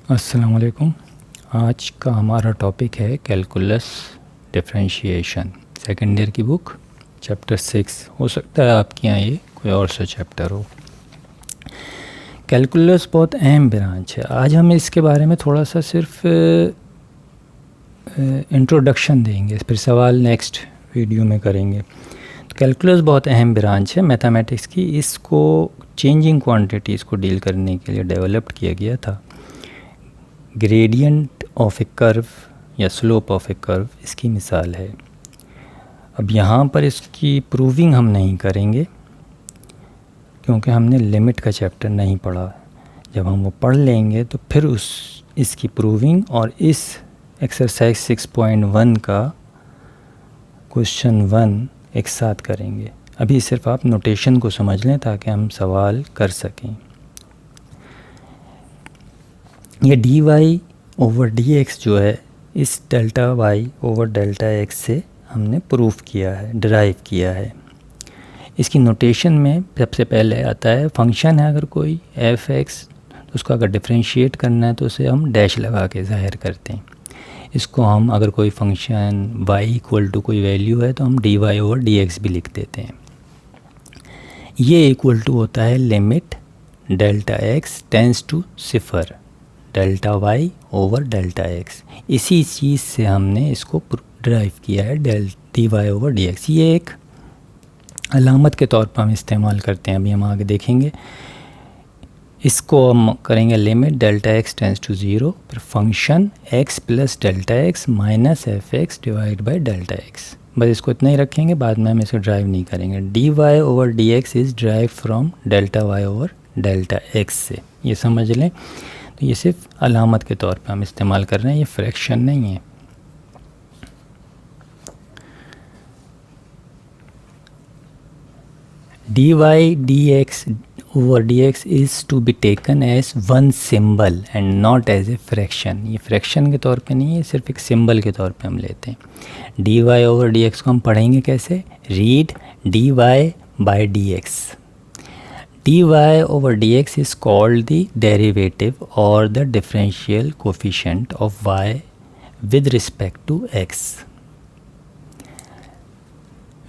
अस्सलाम वालेकुम। आज का हमारा टॉपिक है कैलकुलस डिफरेंशिएशन, सेकेंड ईयर की बुक चैप्टर 6। हो सकता है आपके यहाँ ये कोई और सा चैप्टर हो। कैलकुलस बहुत अहम ब्रांच है। आज हम इसके बारे में थोड़ा सा सिर्फ इंट्रोडक्शन देंगे, फिर सवाल नेक्स्ट वीडियो में करेंगे। तो कैलकुलस बहुत अहम ब्रांच है मैथमेटिक्स की। इसको चेंजिंग क्वांटिटीज़ को डील करने के लिए डेवलप्ड किया गया था। ग्रेडियंट ऑफ ए कर्व या स्लोप ऑफ ए कर्व इसकी मिसाल है। अब यहाँ पर इसकी प्रूविंग हम नहीं करेंगे क्योंकि हमने लिमिट का चैप्टर नहीं पढ़ा। जब हम वो पढ़ लेंगे तो फिर इसकी प्रूविंग और इस एक्सरसाइज 6.1 का क्वेश्चन 1 एक साथ करेंगे। अभी सिर्फ आप नोटेशन को समझ लें ताकि हम सवाल कर सकें। ये dy ओवर dx जो है इस delta y over delta x से हमने प्रूफ किया है, डिराइव किया है। इसकी नोटेशन में सबसे पहले आता है फंक्शन है अगर कोई f(x), तो उसको अगर डिफरेंशिएट करना है तो उसे हम डैश लगा के ज़ाहिर करते हैं। इसको हम अगर कोई फंक्शन y इक्वल टू कोई वैल्यू है तो हम dy ओवर dx भी लिख देते हैं। ये इक्वल टू होता है limit delta x tends to 0 delta y over delta x। इसी चीज़ से हमने इसको ड्राइव किया है dy ओवर dx। ये एक अलामत के तौर पर हम इस्तेमाल करते हैं, अभी हम आगे देखेंगे। इसको हम करेंगे limit delta x tends to 0 फिर function x plus delta x minus f(x) divide by delta x। बस इसको इतना ही रखेंगे, बाद में हम इसको ड्राइव नहीं करेंगे। dy over dx is drive from delta y over delta x से, ये समझ लें। तो ये सिर्फ अलामत के तौर पे हम इस्तेमाल कर रहे हैं, ये फ्रैक्शन नहीं है। dy dx over dx is to be taken as one symbol and not as a fraction. ये फ्रैक्शन के तौर पे नहीं है, सिर्फ एक सिंबल के तौर पे हम लेते हैं। dy ओवर dx को हम पढ़ेंगे कैसे? Read dy by dx। dy over dx is called the derivative or the differential coefficient of y with respect to x.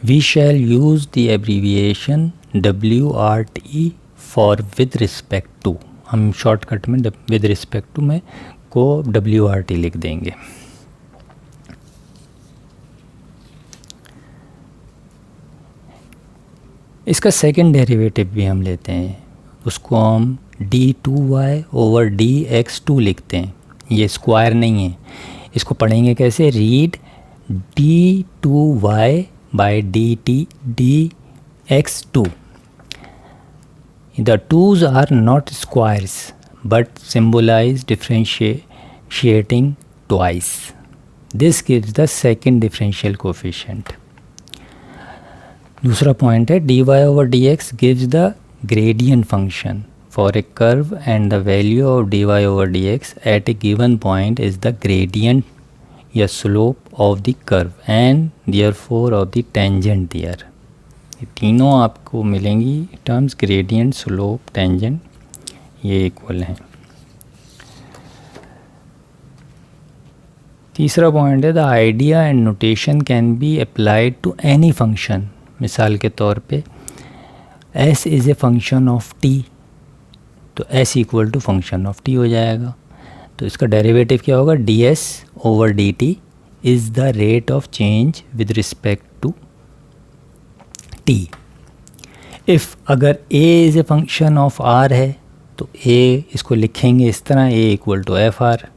We shall use the abbreviation WRT for with respect to। हम shortcut में with respect to में को WRT लिख देंगे। इसका second derivative भी हम लेते हैं, उसको हम d2y ओवर dx2 लिखते हैं। ये स्क्वायर नहीं है। इसको पढ़ेंगे कैसे? Read d2y by dt dx2। The twos are not squares but symbolise differentiating twice. This gives the second differential coefficient. दूसरा पॉइंट है dy over dx gives the gradient function for a curve and the value of dy over dx at a given point is the gradient या slope of the curve and therefore of the tangent there. ये तीनों आपको मिलेंगी terms, gradient, slope, tangent, ये equal हैं। तीसरा point है the idea and notation can be applied to any function. मिसाल के तौर पे s is a function of t, तो s equal to function of t हो जाएगा। तो इसका डेरिवेटिव क्या होगा? ds over dt is the rate of change with respect to t। If अगर a is a function of r है तो a इसको लिखेंगे इस तरह, a equal to F R.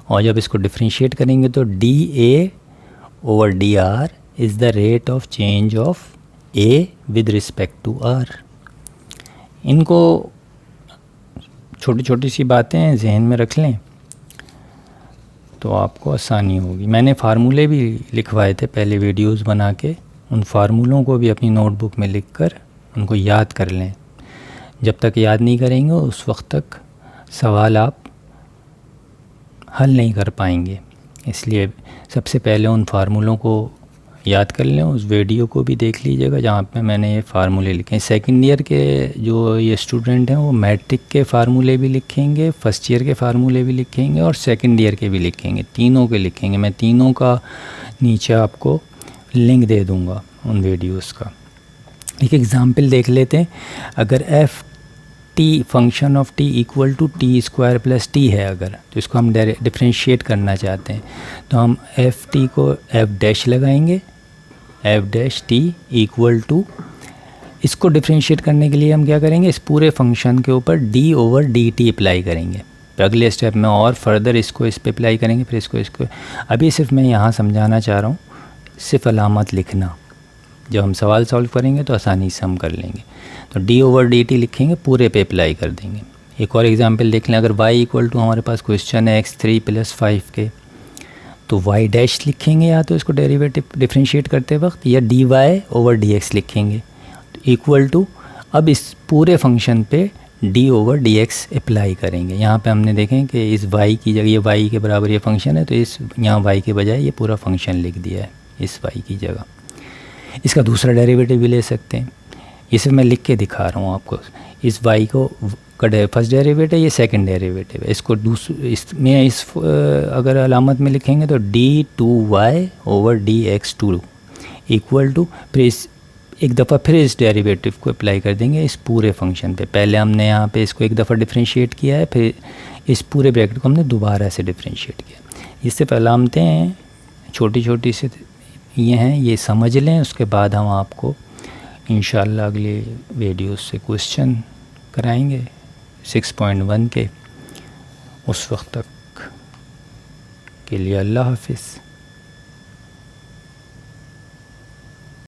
और जब इसको डिफ्रेंशिएट करेंगे तो dA over dr is the rate of change of a with respect to r। इनको छोटी छोटी सी बातें जहन में रख लें तो आपको आसानी होगी। मैंने फार्मूले भी लिखवाए थे पहले वीडियोस बना के, उन फार्मूलों को भी अपनी नोटबुक में लिखकर उनको याद कर लें। जब तक याद नहीं करेंगे उस वक्त तक सवाल आप हल नहीं कर पाएंगे। इसलिए सबसे पहले उन फार्मूलों को याद कर लें, उस वीडियो को भी देख लीजिएगा जहाँ पे मैंने ये फार्मूले लिखे हैं। सेकेंड ईयर के जो ये स्टूडेंट हैं वो मैट्रिक के फार्मूले भी लिखेंगे, फर्स्ट ईयर के फार्मूले भी लिखेंगे और सेकेंड ईयर के भी लिखेंगे, तीनों के लिखेंगे। मैं तीनों का नीचे आपको लिंक दे दूँगा उन वीडियोज़ का। एक एग्ज़ाम्पल देख लेते हैं। अगर F T function of T equal to T square plus T है अगर, तो इसको हम डिफ्रेंशिएट करना चाहते हैं, तो हम एफ टी को एफ डैश लगाएंगे, F dash T equal to, इसको डिफ्रेंशिएट करने के लिए हम क्या करेंगे, इस पूरे फंक्शन के ऊपर D over D T apply करेंगे। फिर अगले स्टेप में और फर्दर इसको इस पे अप्लाई करेंगे, फिर इसको अभी सिर्फ मैं यहाँ समझाना चाह रहा हूँ, सिर्फ अलामत लिखना, जब हम सवाल सॉल्व करेंगे तो आसानी से हम कर लेंगे। तो डी ओवर डी टी लिखेंगे, पूरे पे अप्लाई कर देंगे। एक और एग्जांपल देख लें। अगर y इक्वल टू हमारे पास क्वेश्चन है x3 + 5 के, तो y डैश लिखेंगे या तो इसको डेरिवेटिव डिफ्रेंशिएट करते वक्त, या dy ओवर dx लिखेंगे इक्वल टू, अब इस पूरे फंक्शन पे d ओवर dx अप्लाई करेंगे। यहाँ पे हमने देखें कि इस y की जगह, ये y के बराबर ये फंक्शन है, तो इस यहाँ y के बजाय ये पूरा फंक्शन लिख दिया है इस y की जगह। इसका दूसरा डेरिवेटिव भी ले सकते हैं, ये सिर्फ मैं लिख के दिखा रहा हूँ आपको। इस y को का फर्स्ट डेरिवेटिव है, ये सेकंड डेरिवेटिव है, इसको इसमें इस अगर अलामत में लिखेंगे तो d2y over dx2 equal to, फिर इस एक दफ़ा फिर इस डेरिवेटिव को अप्लाई कर देंगे इस पूरे फंक्शन पे। पहले हमने यहाँ पे इसको एक दफ़ा डिफ्रेंशिएट किया है, फिर इस पूरे ब्रैकेट को हमने दोबारा से डिफ्रेंशिएट किया। इससे अलामतें हैं छोटी छोटी से ये हैं, ये समझ लें। उसके बाद हम आपको इंशाअल्लाह अगले वीडियोस से क्वेश्चन कराएंगे 6.1 के। उस वक्त तक के लिए अल्लाह हाफिज़।